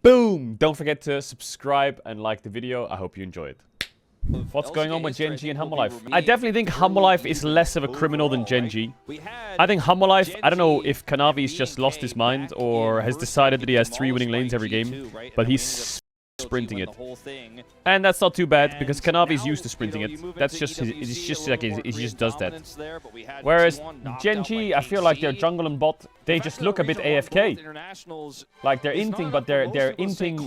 Boom! Don't forget to subscribe and like the video. I hope you enjoy it. What's going on with Gen G and Humble Life? I definitely think Humble Life is less of a criminal than Gen G. I think Humble Life, I don't know if Kanavi's just lost his mind or has decided that he has 3 winning lanes every game, but he's sprinting it. And that's not too bad because Kanavi's used to sprinting it. That's just it's just like he just does that. Whereas Gen G, I feel like their jungle and bot, they just look a bit AFK. Like they're inting, but they're inting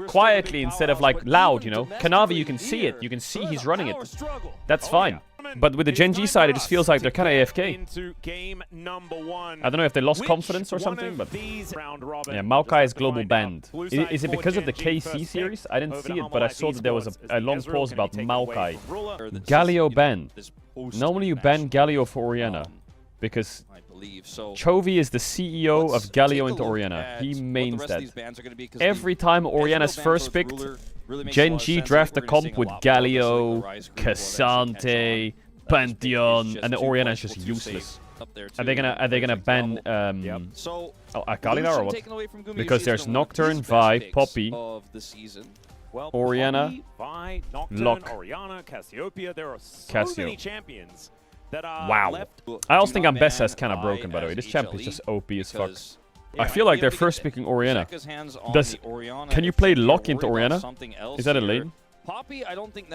quietly instead of like loud, you know. Kanavi, you can see it. You can see he's running it. That's fine. But with the Gen G side, it just feels like they're kind of AFK. I don't know if they lost confidence or something, but yeah, Maokai is global banned. Is it because of the KC series? I didn't see it, but I saw that there was a long pause about Maokai. Galio ban. Normally you ban Galio for Orianna, because Chovy is the CEO of Galio into Orianna. He mains that. Every time Orianna's first picked, Gen G draft a comp with Galio, Cassante, Pantheon, and the Orianna is just useless. Are they gonna ban Kalidar or what? Because there's Nocturne, Vi, Poppy, Orianna, Locke, Cassio. Wow. I also think Ambessa is kind of broken, by the way. This champ is just OP as fuck. I feel like they're first picking Orianna. Can you play Locke into Orianna? Is that a lane?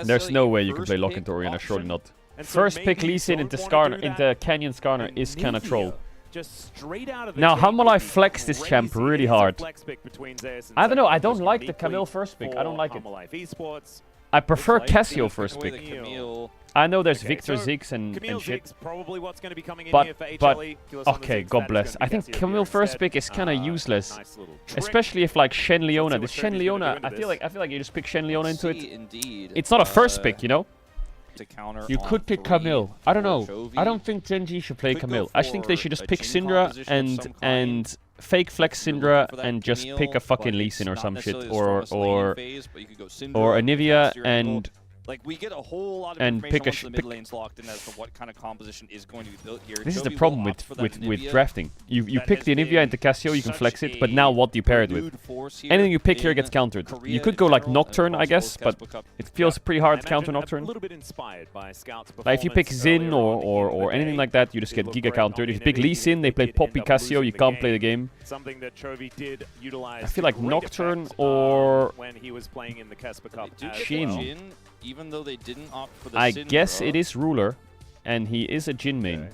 There's no way you can play Locke into Orianna, surely not. First pick Lee Sin into Canyon Skarner is kind of troll. Now, Humble Life flex this champ really hard. I don't know, I don't like the Camille first pick. I don't like it. I prefer Cassio first pick. I know there's Victor, Ziggs, and shit. But okay, God bless. I think Camille first pick is kind of useless, especially if like Shen Leona. This Shen Leona, I feel like you just pick Shen Leona into it. It's not a first pick, you know. You could pick Camille. I don't know. I don't think Gen G should play Camille. I think they should just pick Syndra and fake flex Syndra and just pick a fucking Lee Sin or some shit, or Anivia and pick a lanes locked in as to what kind of composition is going to be built here. This is the problem with drafting. You pick the Anivia into Cassio, you can flex it, but now what do you pair it with? Anything you pick here gets countered. You could go like Nocturne, I guess, but it feels pretty hard to counter Nocturne. Like if you pick Xin or anything like that, you just get Giga countered. If you pick Lee Sin, they play Poppy Cassio, you can't play the game. I feel like Nocturne or Jhin. Even though they didn't opt for the I guess it is Ruler, and he is a Jhin main.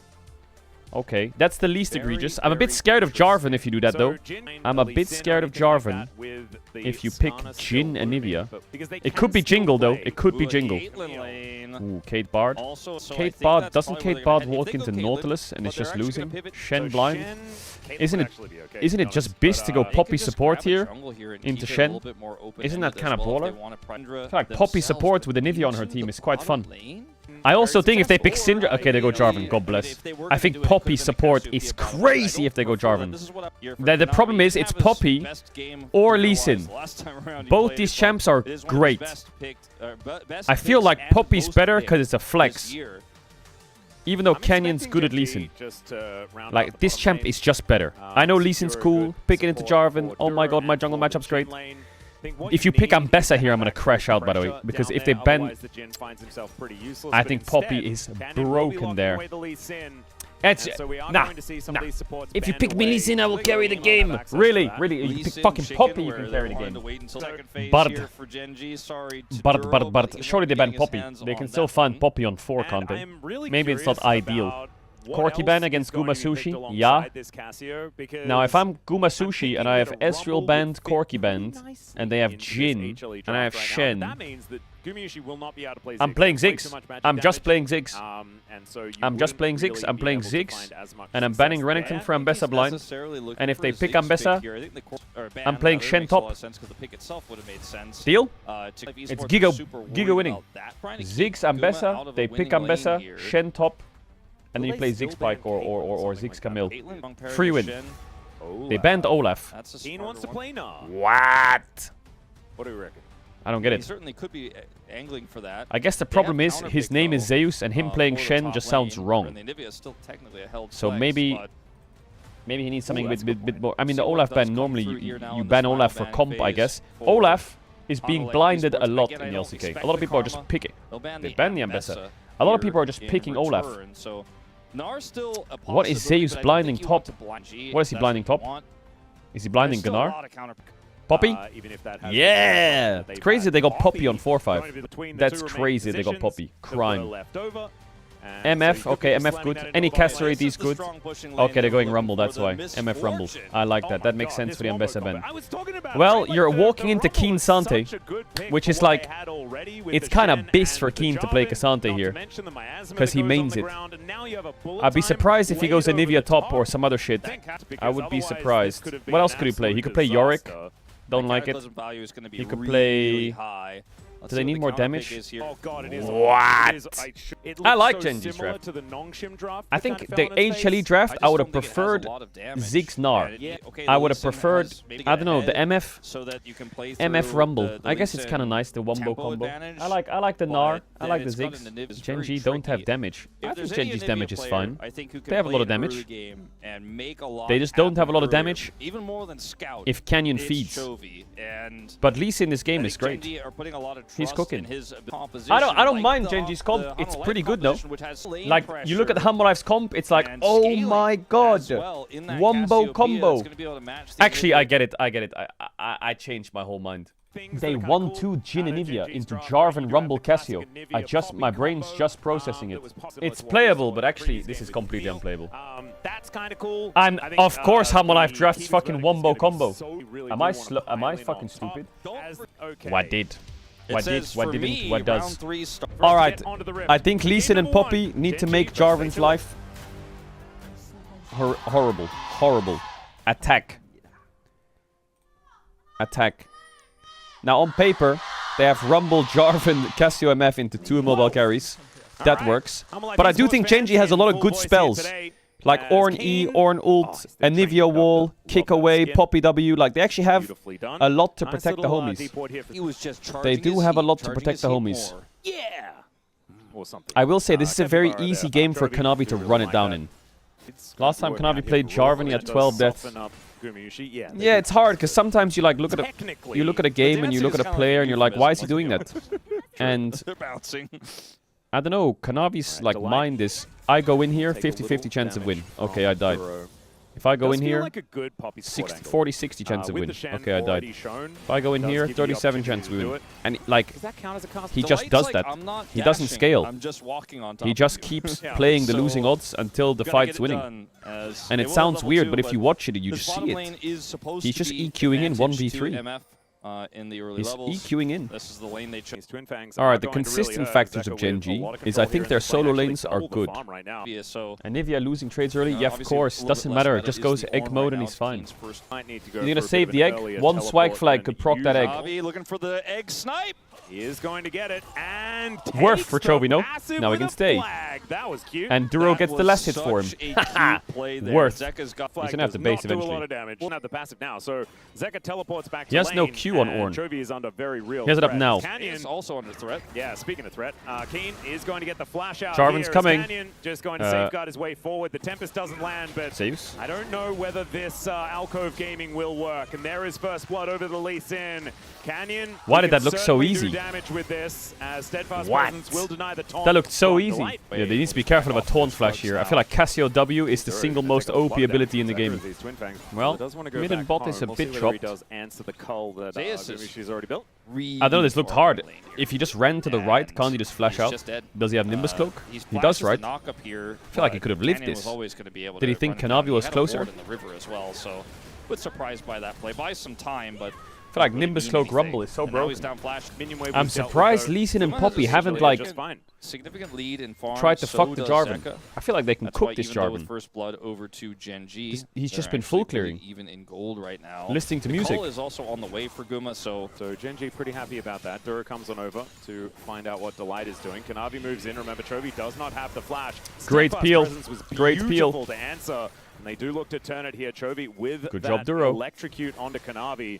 Okay, that's the least egregious. I'm a bit scared of Jarvan if you do that, though. I'm a bit scared of Jarvan if you pick Jhin and Nivea. It could be Jingle, though. It could be Jingle. Ooh, Kate Bard. Doesn't Kate Bard walk into Nautilus and it's just losing? Shen blind? Isn't it just Biz to go Poppy support here into Shen? Isn't that kind of baller? I feel like Poppy support with Anivia on her team is quite fun. I also think if they pick Syndra... Okay, they go Jarvan, God bless. I think Poppy support is crazy if they go Jarvan. The problem is, it's Poppy or Lee Sin. Both these champs are great. I feel like Poppy's better because it's a flex. Even though Canyon's good at Lee Sin. Like, this champ is just better. I know Lee Sin's cool. Pick it into Jarvan. Oh my god, my jungle matchup's great. If you pick Ambessa here, I'm gonna crash out, by the way. Because if they ban... I think Poppy is broken there. Nah. If you pick me Lee Sin, I will carry the game. Really? If you pick fucking Poppy, you can carry the game. But surely they ban Poppy. They can still find Poppy on 4, can't they? Maybe it's not ideal. Corki ban against Guma Sushi? Yeah. Now, if I'm Guma Sushi and I have Ezreal banned, Corki banned, and they have Jhin, and I have Shen, I'm playing Ziggs. I'm just playing Ziggs. I'm playing Ziggs, and I'm banning Renekton for Ambessa blind. And if they pick Ambessa, I'm playing Shen top. Deal? It's Giga winning. Ziggs, Ambessa, they pick Ambessa, Shen top. And then you play Ziggs Spike or Ziggs Camille. Free win. They banned Olaf. Wants to play now. What? What do you reckon? I don't get it. He certainly could be angling for that. I guess the problem is his name is Zeus and him playing Shen just sounds wrong. So maybe Maybe he needs something a that's bit more. I mean, See the what Olaf does ban, come normally through here now you in the ban smile Olaf for ban comp, I phase guess. for Olaf is being Like blinded a esports. lot Again, in I the don't LCK. expect A lot of the people are just karma. picking. They'll ban They the ban the Ambessa. A lot of people are just picking Olaf. So, Nar's still a What is possibility, Zeus but I don't blinding think you want top? to blind G What is if he that's blinding what you top? want. Is he blinding There's still a Gunnar? lot of counter. Poppy? Even if that has Yeah! been It's crazy they got Poppy on going 4-5. to be between the That's two remaining crazy they got positions Poppy. that were Crime. left over. And MF, so you could okay, be MF slamming good. that into Any a body. caster AD is good. Okay, they're going Rumble, that's why. MF Rumble. I like that. That makes sense for the Ambessa ban. Well, you're walking into Keen Sante, which is like... It's kind of bis for Keen to play Kasante here, because he mains it. I'd be surprised if he goes Anivia top or some other shit. I would be surprised. What else could he play? He could play Yorick. Don't like it. He could play... Do they need more damage? Oh God, it is. What? I like Genji's draft. I think the HLE draft, I would have preferred Ziggs Gnar. I would have preferred, I don't know, the MF Rumble. I guess it's kind of nice, the Wombo combo. I like the Gnar. I like the Ziggs. Genji don't have damage. I think Genji's damage is fine. They have a lot of damage. They just don't have a lot of damage if Canyon feeds. But Lee Sin in this game is great. He's cooking. I don't mind Genji's comp. It's pretty good though. Like you look at Humble Life's comp, it's like, oh my god, Wombo combo. Actually, I get it. I changed my whole mind. They 1-2 Jin and Nivea into Jarvan Rumble Cassio. My brain's just processing it. It's playable, but actually this is completely unplayable. That's kind of cool. And of course Humble Life drafts fucking Wombo combo. Am I fucking stupid? What did? What didn't? What does? Alright, I think Lee Sin and Poppy need to make Jarvan's life horrible. Horrible. Attack. Now on paper, they have Rumble, Jarvan, Cassio MF into 2 mobile carries. That works. But I do think Genji has a lot of good spells. Like Ornn E, Ornn Ult, Anivia Wall, Kick Away, Poppy W. Like, they actually have a lot to protect the homies. They do have a lot to protect the homies. Yeah. I will say, this is a very easy game for Kanavi to run it down in. Last time Kanavi played Jarvan, he had 12 deaths. Yeah, it's hard, because sometimes you like look at a game and you look at a player and you're like, why is he doing that? And I don't know, Kanavi's like mind is, I go in here, 50-50 chance of win. Okay, I died. If I go in here, 40-60 chance of win. Okay, I died. If I go in here, 37 chance of win. And like, he just does that. He doesn't scale. He just keeps playing the losing odds until the fight's winning. And it sounds weird, but if you watch it, you just see it. He's just EQing in 1v3. He's EQing in. This is the lane they chose. Alright, the consistent factors of Genji is I think their solo lanes are good. And Nivea losing trades early, yeah, of course, doesn't matter, it just goes egg mode and he's fine. He's gonna save the egg, one swag flag could proc that egg. Looking for the egg snipe. He is going to get it, and worth for Chovy, no? Now he can stay. That was cute. And Duro gets the last hit for him. Worth. He's gonna have the base eventually. A lot of damage. Won't have the passive now, so Zeka teleports back to he has lane, no Q on Ornn. Chovy is under very real He has it up threat. now. Canyon is also under threat. Yeah, speaking of threat, Keen is going to get the flash out. Jarvan's here. coming. Canyon just going to safeguard his way forward. The Tempest doesn't land, but Saves. I don't know whether this Alcove gaming will work. And there is first blood over the Lee Sin. Canyon. Why did that look so easy? Damage with this, as Steadfast What? Presence will deny the taunt. That looked so easy. Yeah, they need to be careful of a taunt flash here. I feel like Cassio W is the single most OP ability in the game. Well, mid and bot is a bit chopped. She's already built. I don't know, this looked hard. If he just ran to the right, can't he just flash out? Does he have Nimbus Cloak? He does, right? I feel like he could have lived this. Did he think Kanavi was closer? Bit surprised by that play. Buys some time, but I feel like Nimbus Cloak Rumble is so broken. I'm surprised Lee Sin and Poppy haven't like significant lead in farm. tried to fuck the Jarvan. I feel like they can cook this Jarvan. First blood over to Genji. He's just been full clearing. Even in gold right now. Listening to music. Call is also on the way for Guma, so Genji pretty happy about that. Dura comes on over to find out what Delight is doing. Kanavi moves in. Remember, Chovy does not have the flash. Great peel. Great peel. peel. To answer. And they do look to turn it here. Chovy with good that job, Duro. electrocute onto Kanavi.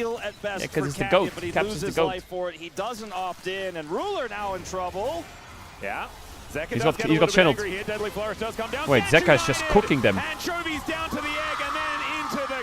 steal at best Yeah, 'cause for it's the Canyon, goat. but he Captain's loses the goat. life for it. He doesn't opt in, and Ruler now in trouble. Yeah. Zeka He's does got- get he's a got little bit channeled. angry here. Deadly Flourish does come down. Wait, Sancho's Zeka's just in. cooking them. Anchovies down to the egg and then into the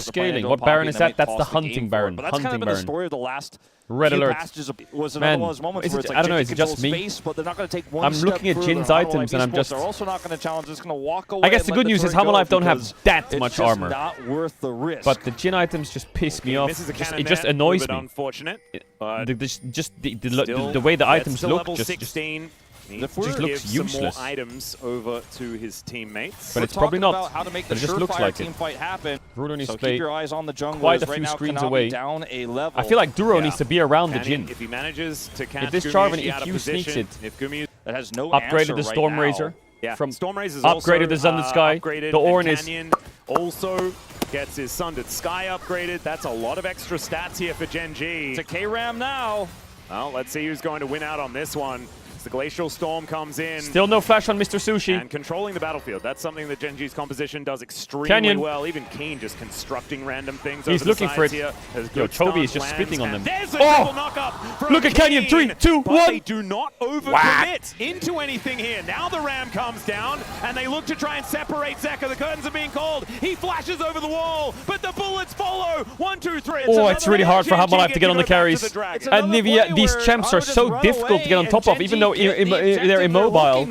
up the plan scaling? into a What pocket Baron and is then that? may That's toss the game hunting for it. Baron. But that's kind Hunting of been the Baron. story of the last Red few alert. passages. Was another Man, one of those moments is where it- it's like I don't know, Gen is G it just controls me? space, but they're not going to take one I'm step looking at further. Jin's Humble items and I'm Esports just... are also not going to challenge. It's going to walk away. I guess and the let good news is turret Humble go Life don't have because that much it's armor. just not worth the risk. But the Jin items just piss me off. Misses a cannon It just there, annoys a little me. bit unfortunate. But The way the items look level just 16. If just we're looks some useless. more items over to his teammates. But it's probably not. How to make But the it just looks surefire like team it. fight happen. Bruno needs So to play keep your eyes on the jungle. quite a right few now, screens Kanavi away. down a level. I feel like Duro Yeah. needs to be around the Canyon, Jhin. if he manages to catch If this Gumi Jarvan usually out of EQ sneaks position, it, if Gumi that has no upgraded answer the right Storm now. Razor. yeah, From Storm Razor's upgraded also, the Sundered Sky. upgraded, The Ornn and is Canyon also gets his Sundered Sky upgraded. That's a lot of extra stats here for Gen G. It's a K-Ram now. Well, let's see who's going to win out on this one. As the Glacial Storm comes in. Still no flash on Mr. Sushi. And controlling the battlefield. That's something that Gen G's composition does extremely Canyon. well. Even Keen just constructing random things He's over looking the for sides it. here. As Yo, good Chovy is stance just lands, spitting on and them. There's a Oh! triple knock-up from Look at Canyon. Keen. 3, 2, But 1. they do not overcommit into anything here. Now the Ram comes down, and they look to try and separate Zeka. The curtains are being called. He flashes over the wall, but the bullets follow. 1, 2, 3. Oh, it's really hard for Gen G Hamalife to get on the back to carries. the Dragon. And Nivea, these champs are so difficult to get on top of, even though they're immobile.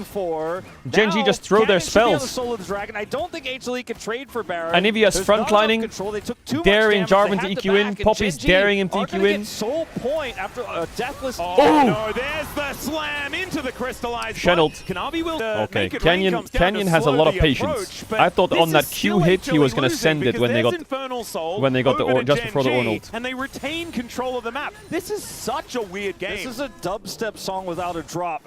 Gen.G just throw their spells. I don't think HLE can trade for Baron. And Nivea's There's not enough frontlining, control. They took too much daring damage. They Jarvan to had EQ back, in, and Poppy's Gen.G daring him to are EQ gonna in. get soul point after a deathless. Oh, Oh! no, there's the slam into the crystallized. Channeled. Kanavi will Okay, make it rain. Canyon Comes down to has a slow lot of the patience. approach, but I thought this on that is Q still hit he was HLE gonna send it losing when they because got there's Infernal Soul when they got the over to just Gen before the G, Ornn ult. and they retain control of the map. This is such a weird game. This is a dubstep song without a drop.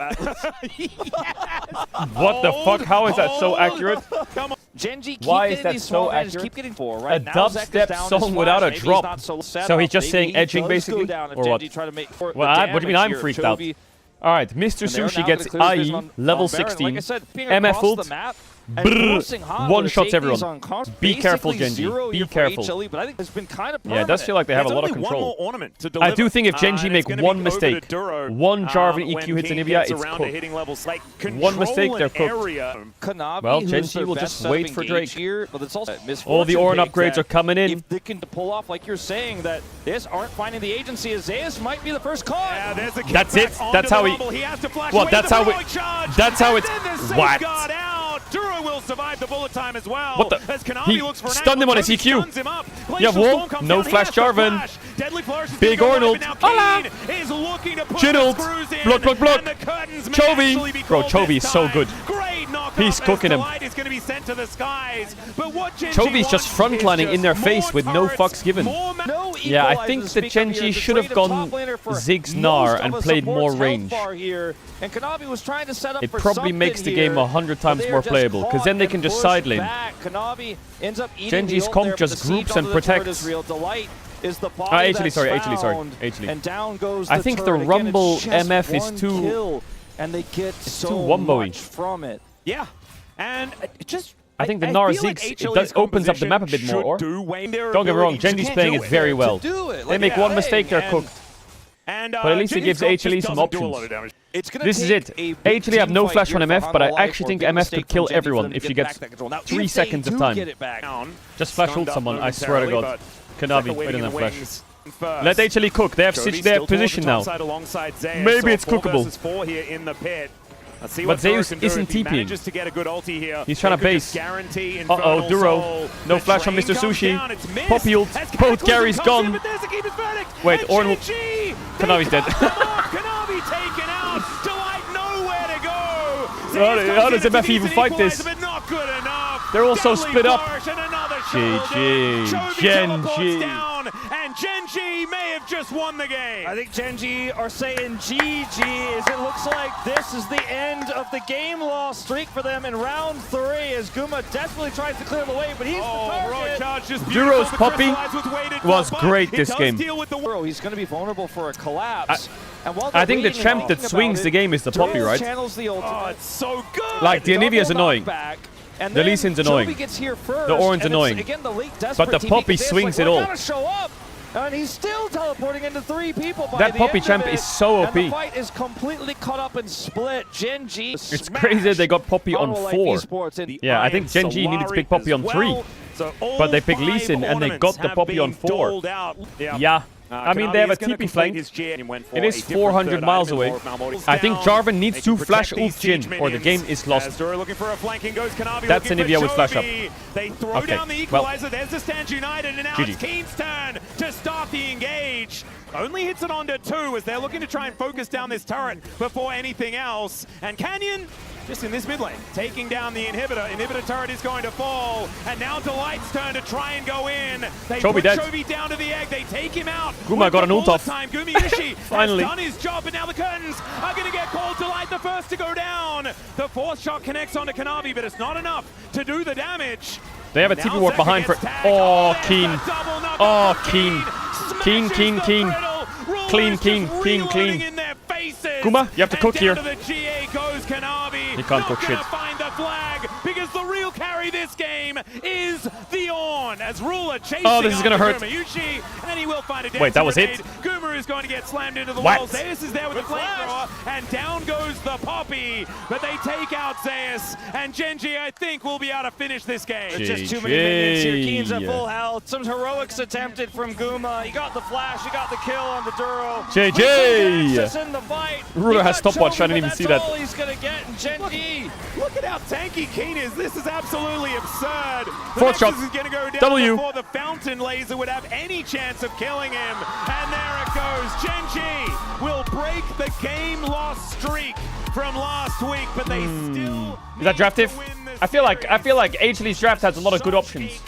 What the fuck? How is that so accurate? Come on. Gen.G keep Why is getting that these so small advantages, accurate? keep getting four. A Right now, Zek is dubstep down song his without flash. a Maybe he's drop. not set So he's up. just Maybe saying he edging does basically? go down if Or what? Gen.G try to make the What do you mean I'm damage freaked here. out? Chovy, Alright, Mr. and they're Sushi now gets gonna clear his IE, vision level on Baron. 16. Like I said, being MF across ult. the map and Brrr. forcing hard One to shots take these everyone. on cars. Be careful, Basically Gen.G. zero Be here for careful. HLE, but I think it's been kind of Yeah, it does feel like they have a There's lot of only one more control. ornament to deliver. I do think if Gen.G and make it's gonna one be over to mistake, Duro, one Jarvan when EQ hits King Nivea, gets it's around cooked. to hitting levels. Like, One mistake, control they're an cooked. area. Kanavi, Well, who's Gen.G their will best just setup wait for engage Drake. Here, but it's also All the Ornn upgrades are coming in. If they can pull off, like you're saying, that they just aren't finding the agency, Zeus might be the first call. Yeah, there's a That's it. kickback onto That's how the he- rumble. Has to flash What, away that's the how heroic charge. that's how And it's- then the what? safeguard out. Duro will survive the bullet time as well. What the- As Kanavi he looks for an stunned him angle, on his Chovy EQ. stuns him up. You have Glacial wall, Storm comes no down. He flash has to Jarvan. flash. Deadly Flourish is Big gonna go Ornn live, and ult. now Hola. Keen is looking to put Jhin the ult. screws in. Block, block, block. And the curtains may Chovy. actually be Bro, called Chovy this is so time. good. Great knock He's up cooking as him. the light is going to be sent to the skies. But what Gen.G Chovy's just wants frontlining is in their just face more with no turrets, fucks given. more No Yeah, I equalizer think to that speak of Gen.G here. should The have trade of gone top laner for Ziggs most Gnar of and a played more support's range. health bar here. And Kanavi was trying to set up It for probably something makes the here, game 100 times but they more are just playable, 'cause then they caught can and just pushed side lane. back. Kanavi ends up eating Gen.G's the ult comp there, but just the groups siege and onto the turret protects. is real. Delight is the body Actually, that's sorry, found, actually. and down goes I the think the turret. Again, Rumble it's just MF is one too- kill, and they get so too wombo-y. much from it. Yeah, and it just. I think the feel Gnar like Ziggs, it HLE's does opens up the map a bit composition more. Or should do way their don't get me wrong, ability to Gen.G's do playing it very well. Do it. They make one mistake, they're cooked. And, But at least it Genji's gives comp HLE just some doesn't do a options. lot of damage. It's gonna This is take it. a big HLE have team no fight flash here on for MF, but I Hanwha actually Life, think or big MF could mistake kill from Gen.G for everyone them to if get she back gets that control. Now, 3 if seconds they of do time. get it back, Down. Just flash Stunned ult up someone, I swear to momentarily, God. but Kanavi, Zeka I waiting don't in have the flash. wings first. Let HLE cook, they have Chovy switched their still towards position the now. top side alongside Zeus. Maybe So it's 4 cookable. versus 4 here in the pit. Let's see But what Duro Zeus can do isn't if he TPing. manages to get a good ulti here. He's trying They to could just base. guarantee Uh-oh, Infernal Duro. Soul. No The flash on train Mr. comes Sushi. down, it's missed. Poppy ult. As Both Cataclysm carries comes gone. in, but there's a keep his verdict. Wait, And Ornn will- Gen.G, Kanavi's they dead. cut them off. Kanavi taken out. Delight nowhere to go. Zeus How comes does in, it's MF an even easy fight this? equalizer, but not good enough. They're all so Deadly split up. flourish and another GG. shoulder. Chovy Gen.G. teleports down, and Gen.G may have just won the game. I think Gen.G are saying GG as it looks like this is the end of the game loss streak for them in round 3 as Guma desperately tries to clear the way, but he's the Heroic target. charge just Duro's beautiful. The Poppy crystallized waited was for, but great it this does game. deal with the He's going to be vulnerable for a collapse. And while I think the they're waiting champ and that thinking swings about the it, game is the Poppy, Duro right? channels the ultimate. Oh, it's so good. Like, the Anivia's Double annoying. knockback, and The then Lee Sin's annoying. Chovy gets here first, The Ornn's and it's, annoying. Again, the late But the Poppy swings it all. Gotta show up. And he's still teleporting into 3 people by That the Poppy end champ of it. is so OP. And the fight is completely cut up and split. Gen.G It's crazy that they got Poppy on 4. The Yeah, I think Iron Gen.G needed to pick Solari Poppy on as 3. well. So all But they picked Lee 5 Sin and they ornaments got the have Poppy on been 4. doled out. Yeah. I mean, they have a TP flank. It is 400 miles away. I think Jarvan needs to flash ult Jhin, or the game is lost. That's Anivia with flash up. They throw down the equalizer. There's the Stands United, and now it's Keen's turn to start the engage. Only hits it onto 2 as they're looking to try and focus down this turret before anything else. And Canyon, just in this mid lane, taking down the inhibitor. Inhibitor turret is going to fall. And now Delight's turn to try and go in. They put Chovy down to the egg. They take him out. Guma got an ult off. Gumayushi Finally has done his job, but now the curtains are going to get called. Delight the first to go down. The 4th shot connects onto Kanavi, but it's not enough to do the damage. They have a TP ward behind for... Oh, Keen. Oh, Keen. Keen. Clean. Guma, you have to cook here. He can't cook shit. Find the flag because the real carry this game is the Ornn as Ruler chasing. Oh, this is gonna hurt. Gumayushi, and he will find a Wait, that was it? Guma is going to get slammed into the wall. Zeus is there with the flamethrower, and down goes the Poppy. But they take out Zeus, and Genji, I think, will be able to finish this game. There's just too many minions here. Keen's at full health. Some heroics attempted from Guma. He got the flash. He got the kill on the Duro. JJ! In the fight. Ruler has stopwatch. I didn't even see that. All he's gonna get. Genji. Look at how tanky Keen is. This is absolutely absurd. The 4th shot. is going to go down W. before the fountain laser would have any chance of killing him. And there it goes. Genji will break the game loss streak from last week, but they still is that draftive? I feel like HLE's draft has a lot of good options.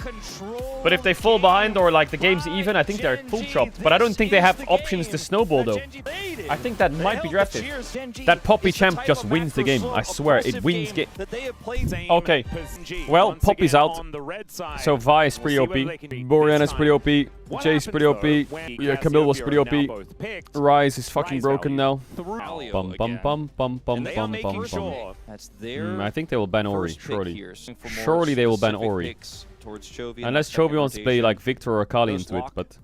But if they fall behind or like the game's even, I think they're full chopped. But I don't think they have options to snowball though. I think that might be drafted. That Poppy champ just wins the game. I swear, it wins game. Okay. Well, Poppy's out. So Vi is pretty OP. Boriana's pretty OP. Jay's pretty OP. Yeah, Camille was pretty OP. Rise is fucking broken now. Bum. I think they will ban Ori, surely. Surely they will ban Ori. Unless Chovy wants to play like Victor or Akali into it, but...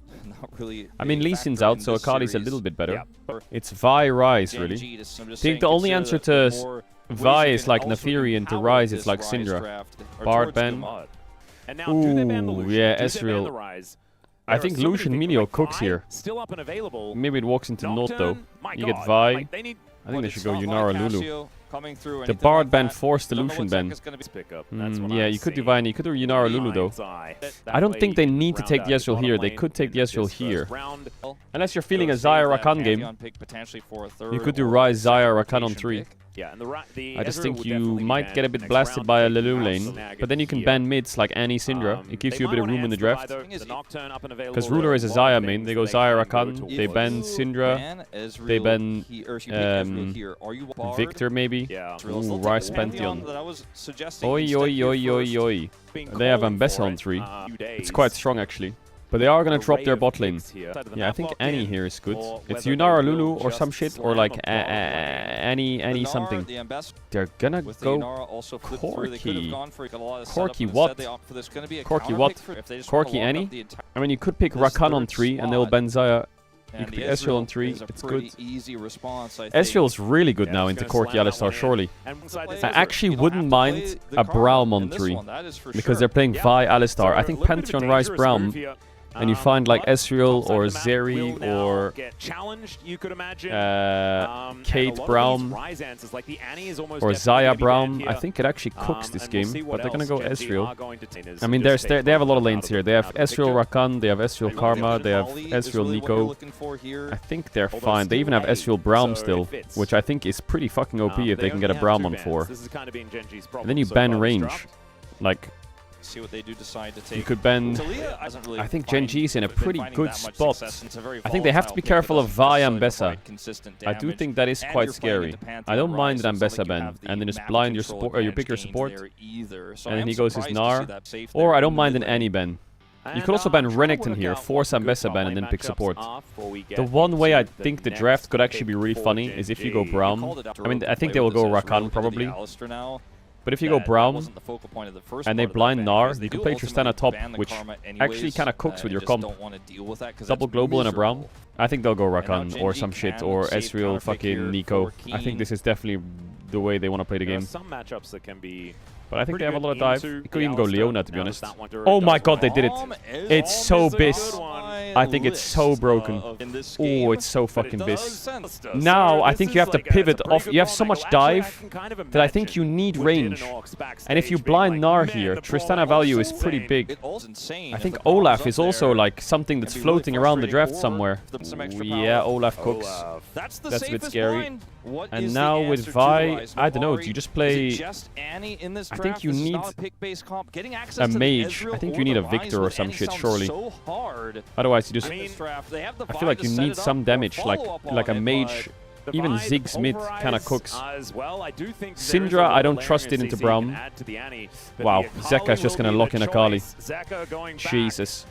I mean, Lee Sin's out, so Akali's a little bit better. It's Vi Rise, really. I think the only answer to Vi is like Nafiri, and to Rise it's like Syndra. Bard ban. Ooh, yeah, Ezreal. I think Lucian Minio cooks here. Maybe it walks into Node though. You get Vi. I think they should go Yunara Lulu. The Bard ban forced the Lucian ban. Yeah, you could do Vi and you could do Yunara Lulu though. I don't think they need to take the Ezreal here. They could take the Ezreal here. Unless you're feeling a Xayah Rakan game. You could do Rise, Xayah, Rakan on 3. I just think you might get a bit blasted by a Lulu lane, but then you can ban mids like Annie, Syndra. It gives you a bit of room in the draft. Because Ruler is a Xayah main, they go Xayah Rakan, they ban Syndra, they ban Victor maybe. Ooh, Rice Pantheon. Oi. They have Ambessa on 3. It's quite strong actually. But they are gonna drop their bot lane. Yeah, I think Annie here is good. It's Yunara Lulu or some shit, or like Annie something. They're gonna go Corki. Corki what? Corki what? Corki Annie? I mean, you could pick Rakan on 3 and they'll ban Xayah. You could pick Ezreal on 3, it's good. Ezreal's really good now into Corki Alistar, surely. I actually wouldn't mind a Braum on 3, because they're playing Vi Alistar. I think Pantheon Rise Braum, and you find like Ezreal or Zeri or Kate Braum or Xayah Braum. I think it actually cooks this game, but they're gonna go Ezreal. I mean, they have a lot of lanes here. They have Ezreal Rakan, they have Ezreal Karma, they have Ezreal Nico. I think they're fine. They even have Ezreal Braum still, which I think is pretty fucking OP if they can get a Braum on 4. And then you ban range. Like... See what they do decide to take. You could ban... I think Genji's in a pretty good spot. I think they have to be careful of Vi Ambessa. I do think that is quite scary. I don't mind an Ambessa ban, and then just blind your support, or you pick your support, and then he goes his Gnar. Or I don't mind an Annie ban. You could also ban Renekton here, force Ambessa ban, and then pick support. The one way I think the draft could actually be really funny is if you go Braum. I mean, I think they will go Rakan probably. But if you go Braum, and they blind Gnar, you can play Tristana top, which actually kind of cooks with your comp. Double global and a Braum. I think they'll go Rakan or some shit, or Ezreal fucking Nico. I think this is definitely the way they want to play the game. Some matchups that can be... But I think they have a lot of dive. It could even go Leona, to be honest. Oh my god, they did it. It's so bis. I think it's so broken. Oh, it's so fucking bis. Now, I think you have to pivot off. You have so much dive that I think you need range. And if you blind Gnar here, Tristana value is pretty big. I think Olaf is also like something that's floating around the draft somewhere. Ooh, yeah, Olaf cooks. That's a bit scary. And now with Vi, I don't know, do you just play... I think you need a mage. I think you need a Victor or some shit, surely. Otherwise, you just... I feel like you need some damage, like a mage. Even Ziggs mid kind of cooks. Syndra, I don't trust it into Braum. Wow, Zeka's just going to lock in Akali. Jesus.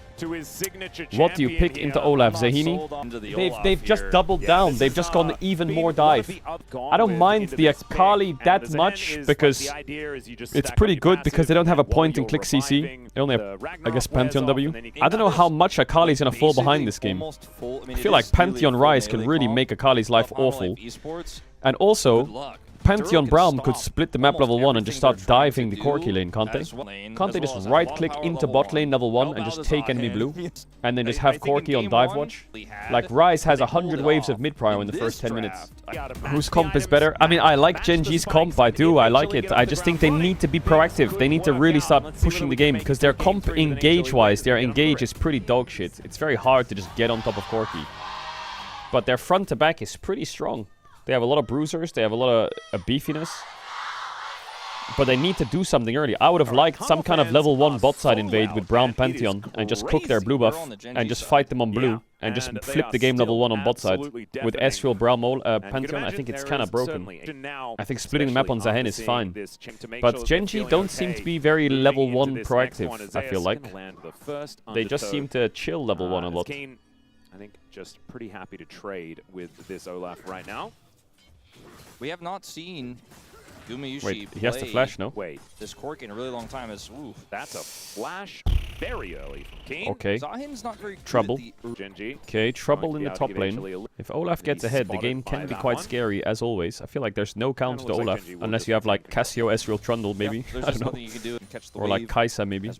What do you pick into Olaf, Zahini? They've just doubled down. They've just gone even more dive. I don't mind the Akali that much because it's pretty good because they don't have a point-and-click CC. They only have, I guess, Pantheon W. I don't know how much Akali's gonna fall behind this game. I feel like Pantheon Rise can really make Akali's life awful. And also, Pantheon Braum could split the map level 1 and just start diving the Corki lane, can't they? Can't they just right-click into bot lane level 1 and just take enemy blue? And then just have Corki on dive watch? Like, Rise has 100 waves of mid-prio in the first 10 minutes. Whose comp is better? I mean, I like Genji's comp, I do, I like it. I just think they need to be proactive. They need to really start pushing the game, because their comp engage-wise, their engage is pretty dog shit. It's very hard to just get on top of Corki. But their front to back is pretty strong. They have a lot of bruisers, they have a lot of beefiness. But they need to do something early. I would have liked some kind of level 1 bot side invade with Braum Pantheon and just cook their blue buff and just fight them on blue and just flip the game level 1 on bot side. With Ezreal, Braum, Pantheon, I think it's kind of broken. I think splitting the map on Zahen is fine. But Genji don't seem to be very level 1 proactive, I feel like. They just seem to chill level 1 a lot. I think just pretty happy to trade with this Olaf right now. We have not seen Gumayushi Wait, he has to flash, no? Wait, this Corki in a really long time. that's a flash very early from Kane. Okay. Zahin's not very Trouble. Genji. Okay, trouble in the top lane. If Olaf gets ahead, the game can be quite scary, as always. I feel like there's no counter to Olaf, unless you have like Cassio, Ezreal, Trundle, maybe. I don't know. You can do and catch the or like Kai'Sa, maybe.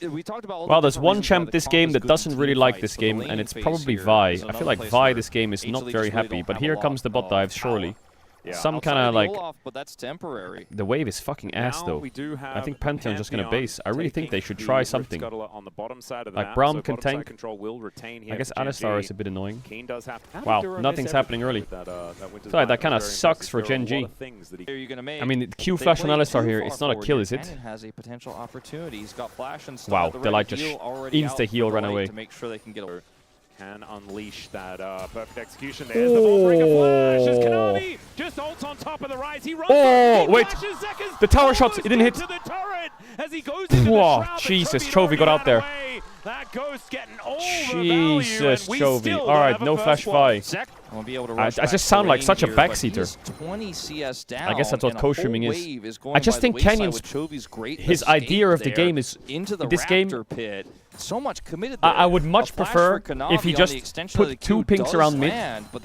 We talked about Well, there's one champ this game that doesn't really like this game, and it's probably Vi. I feel like Vi this game is not very happy, but here comes the bot dive, surely. Yeah. Some kind of like... but that's temporary. The wave is fucking ass, though. I think Pantheon's just going to base. I really think they should try something. Like, Braum can tank. I guess Alistar is a bit annoying. Wow, nothing's happening early. Sorry, that kind of sucks for Genji. I mean, Q flash on Alistar here, it's not a kill, is it? Wow, they like just insta-heal run away. Can unleash that perfect execution. There's the ball breaker flash as Kanavi just ults on top of the Rise. He runs oh, wait. The tower shot, it didn't hit. To the turret as he goes into Whoa, the Jesus, Chovy got out there. That ghost getting all Jesus, Chovy. Alright, no flash Vi. I just sound like such a backseater. I guess that's what co-streaming is. I just think Canyon's his idea of the game is this game. So much committed I would much prefer if he just put 2 pinks around mid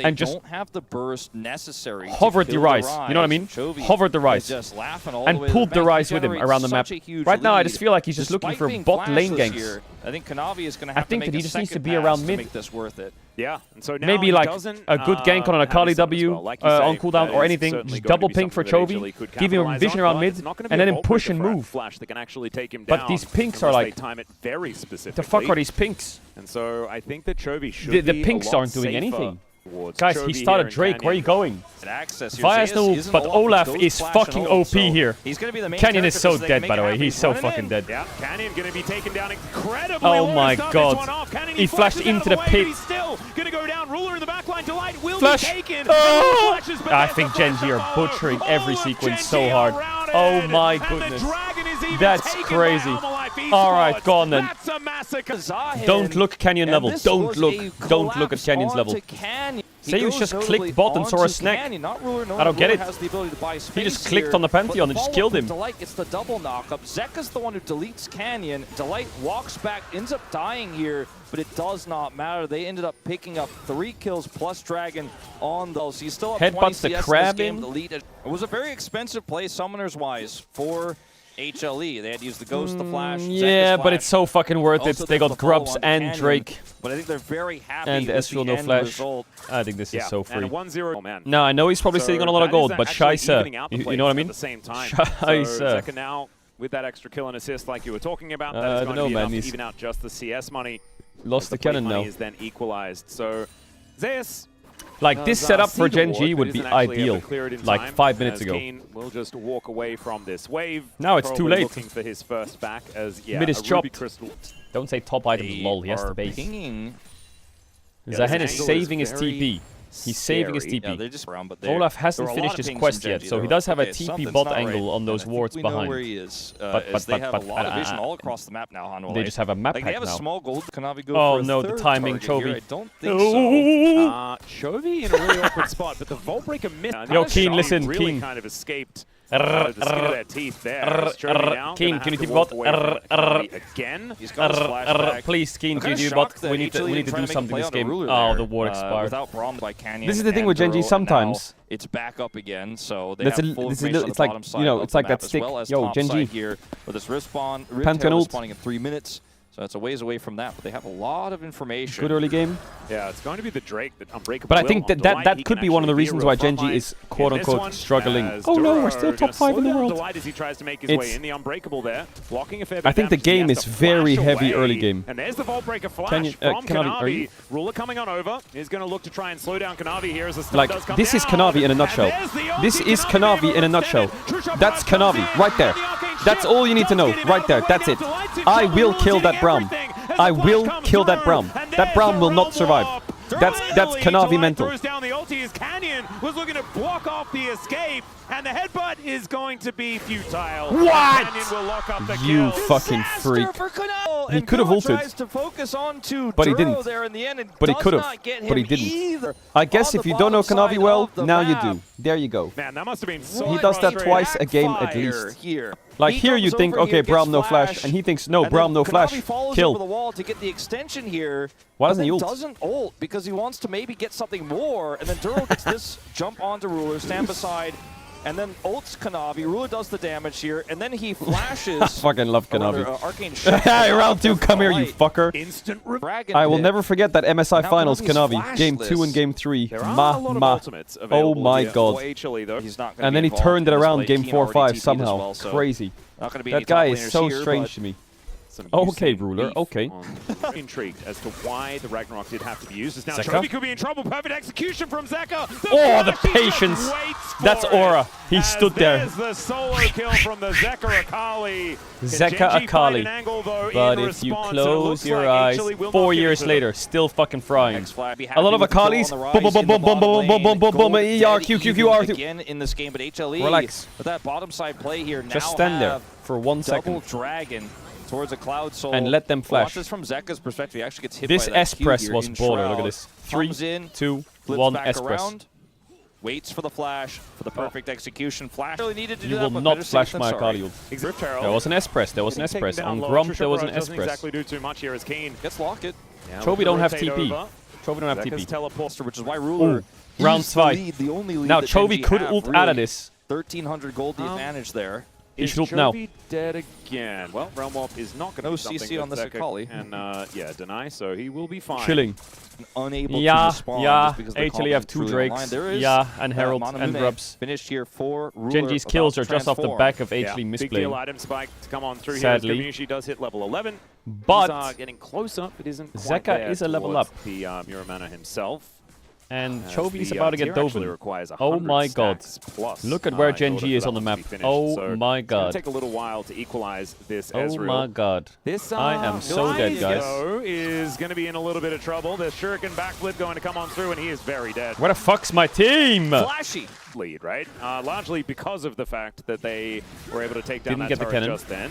and just hovered the Rise. You know what I mean? Hovered the Rise. And pulled the Rise with him around the map. Right now, I just feel like he's just looking for bot lane ganks. I think Kanavi is going to have to make that he just needs to be around mid. Make this worth it. Yeah, and so now maybe like a good gank on an Akali W on cooldown or anything. Just double ping for Chovy, give him vision around mid, and let him push and move. But these pinks are like, the fuck are these pinks? And so I think that Chovy should the pinks aren't doing anything. Guys, he started Drake. Where are you going? Vias no, but Olaf is fucking OP here. Canyon is so dead, by the way. He's so fucking dead. Yeah, Canyon gonna be taken down incredibly. Oh my god. He flashed into the pit. Flash. Oh! I think Genji are butchering every sequence so hard. Oh my goodness. That's crazy. Alright, go on then. Don't look Canyon level. Don't look at Canyon's level. Say you just clicked bot and saw a snack. I don't get it. He just clicked on the Pantheon and just killed him. Delight gets the double knockup. Zeka's the one who deletes Canyon. Delight walks back, ends up dying here, but it does not matter. They ended up picking up 3 kills plus Dragon on those. He's still up 20 Headbutts the CS crab in in. this game. It was a very expensive play, summoners-wise, for HLE. They had to use the Ghost, the Flash, yeah, Zeka's but it's so fucking worth it. Also, They there's got the follow Grubs on and Canyon, Drake. But I think they're very happy And with Ezreal the no end flash. result. I think this is so free. And a 1-0 man. No, I know he's probably sitting on a lot of gold, but Scheisse. You know what I mean? At the same time. Scheisse. So Zeka now with that extra kill and assist like you were talking about, that is going to be enough to even out just the CS money. Lost the cannon now. Is then equalized. So Zeus, like this setup for Gen G would be ideal, like 5 minutes ago. Kane will just walk away from this wave. Now it's too Probably late. Looking for his first back as Mid is chopped. Crystal. Don't say top item, lol, he has to base. Zahen is saving his TP. He's saving his Yeah, TP. they're just around, but Olaf hasn't finished his quest yet, so he does have a TP bot angle on those wards behind. We know where he is. But they have a lot of vision all across the map now, Hanwha. They just have a map Like, hack they have a now. small gold. Kanavi go Oh for a no, the third timing, target here. Chovy. I don't think so. Chovy in a really awkward spot, but the Vault Breaker missed. Yo, Keen, listen, really Keen. kind of escaped. The skin of their teeth there. Keen, can you TP bot? Again. He's got his flashback. Please, Keen, can I'm you kinda TP bot? shocked that We need to HLE do trying to make a something play this on the game. ruler Oh, there, the war expired. Without problem by Canyon. This is the thing with Gen G and sometimes. now it's back up again, so they That's have a- full this is information on it's the like, bottom you side know, of it's the like map, that as stick. well as Yo, top Gen side G. here with this respawn. Pantheon ult. Respawning in 3 minutes. So it's a ways away from that, but they have a lot of information. Good early game. Yeah, it's going to be the Drake that Unbreakable. But I think that could be one of the reasons why Gen G is quote-unquote struggling. Oh no, we're still top 5 in the world. As he tries to make his way in the Unbreakable there, blocking a fair bit I think the of damage, game he has is to very flash heavy away. early game. And there's the Vault Breaker flash Kanavi, from are you? Kanavi. Ruler coming on over. He's going to look to try and slow down Kanavi here as the stun Like, does come this is down. Kanavi in a nutshell. And there's the This ulti. is Kanavi in a nutshell. That's Kanavi, right there. That's all you need to know, right there. That's it. I will kill that Braum. I will kill that Braum. That Braum will not survive. That's Kanavi mental. Throws down the ulti as Canyon was looking to block off the escape, and the headbutt is going to be futile. What? Canyon will lock up the You kill. fucking freak. He could have ulted. But he didn't. But he could have. But he didn't. I guess if you don't know Kanavi well, now you do. There you go. Man, that must have been so He does that frustrating. twice a game at least. Like here you think, okay, Braum no flash, and he thinks, no, Braum no flash, kill. The wall to get the extension here. Why doesn't he ult? Doesn't ult because he wants to maybe get something more, and then Duro gets this jump onto Ruler, stand beside, and then ults Kanavi. Ruler does the damage here, and then he flashes. I fucking love Kanavi. Arcane shot. Hey, round 2, come here, you fucker. Instant I will never forget that MSI Now Finals, Kanavi's Kanavi. Game 2 and Game 3. There are a lot of ultimates Oh available my here god. for HLE, though. He's not gonna And be then he involved turned it in this around play. Game Keen 4-5 already TP'd as somehow. well, so Crazy. not gonna be any That guy top is laners so here, strange to me. Some Okay, using Ruler, beef okay. on- Intrigued as to why the Ragnarok did have to be used. As now Zeka? Chovy could be in trouble. Perfect execution from Zeka. Oh, the flash, he just patience. waits for That's it. Aura. He As stood there. There's the solo kill from the Zeka Akali. Can Zeka Gen G find Akali. an angle, though, But in if you response? And it close looks your like eyes, HLE will 4 not give years it to later, still fucking frying. X-Flag, A lot of Akalis. Boom, boom, boom, boom, boom, boom, boom, boom, boom, boom, ER, Q, Q, Q, R2. Again in this game, but HLE. Relax. With that bottom side play here, Just now stand there have for 1 double second. dragon towards a Cloud Soul. And let them flash. Watch this from Zeka's perspective. He actually gets hit This by that Q S-press here was in baller. Look at Shroud. this. 3, Comes in, 2, flips 1 back S-press. around, waits for the flash, for the perfect execution. Flash really needed to do You that, will but not better safe flash than my sorry. Akali ult. Rift Herald. There was an S-press. There was an Getting S-press. taken On down low. Grump, Trisha there was an Burrows doesn't S-press. exactly do too much here as Kane. Gets Locket. Yeah, Chovy don't have rotate TP. over. Chovy don't have Zeka's TP. teleport. Which is why Ruler round is the 5. lead, the only lead Now that Gen Chovy G could have, ult really. out of this. 1,300 gold, the advantage there. He Is should ult now. Chovy dead again? Well, Realm Warp is not going to No do something CC on with this Zeka Akali. and yeah, deny, so he will be fine. Chilling. Unable to Yeah, respond yeah. just because the HLE have 2 confidence truly online. Drakes. There is, Yeah, and Herald and Manamune Grubs. finished here for Ruler. Gen G's about kills to are just off the transform. back of Yeah, HLE big deal misplaying. item spike to come on through Sadly. here. She does hit level 11. But He's, getting close up, it isn't quite Zeka there is a level towards up. The Muramana himself. And As Chovy is the, about to get tier actually Dovin. requires Oh 100 my god. stacks plus, Look at where in Gen order G for is that on the one to map. be finished. Oh So my it's gonna god. take a little while to equalize this Oh Ezreal. my god. This I am so dead, guys. Glasgow is going to be in a little bit of trouble. The Shuriken backflip going to come on through, and he is very dead. Where the fuck's my team? Flashy. Lead, right? Largely because of the fact that they were able to take down Didn't that get the turret cannon. just then.